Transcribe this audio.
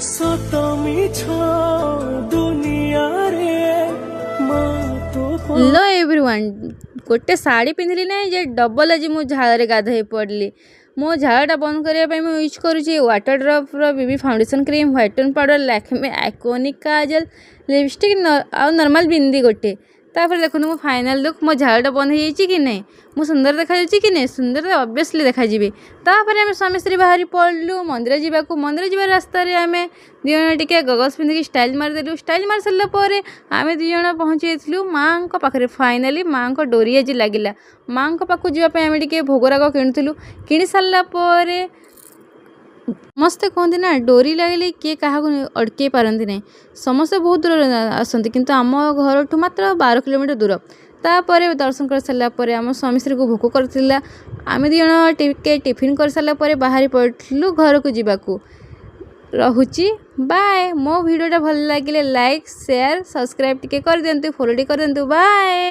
ସତ ମିଛ ଦୁନିଆରେ ମା ତୋ हेलो एवरीवन गोटे शाढ़ी पिंधली ना जे डबल आज मो झाड़े गाधई पड़ली मो झाड़ा बंद करने मैं यूज करुँची water drop BB foundation cream white tone powder Lakme iconic kajal lipstick आ नॉर्मल बिंदी गोटे तापर देखो मो फाइनल लुक मो झाड़ा बंद हो कि नहीं मु सुंदर देखा कि नहीं सुंदर तो ऑब्वियसली देखा जी तापर आम स्वामी स्त्री बाहरी पड़लु मंदिर जावाक मंदिर जा रास्तार आम दिज टे गगल्स पिंधिक स्टाइल मारिदेलु स्टाइल मारी सारापर आम दिज पहुँची माँ पाखे फाइनाली माँ डोरी आज लगिला माँ पाखक जावाई आम टे भोगराग किणुलु कि सारापर समस्ते कहते ना डोरी लगे किए क्या अटकई पारती ना समस्ते बहुत दूर आसती किंतु आम घर ठू मात्र 12 किलोमीटर दूर तापर दर्शन कर सारापर आम स्वामी स्त्री को भोक करथिला आम दिज टिके टिफिन कर सारापर बाहरी पड़लु घर को जीवाकू रहुची बाय मो वीडियोटा भल लगे लाइक शेयर सब्सक्राइब टिके कर दिंतु फॉलो टिके कर दिंतु बाय।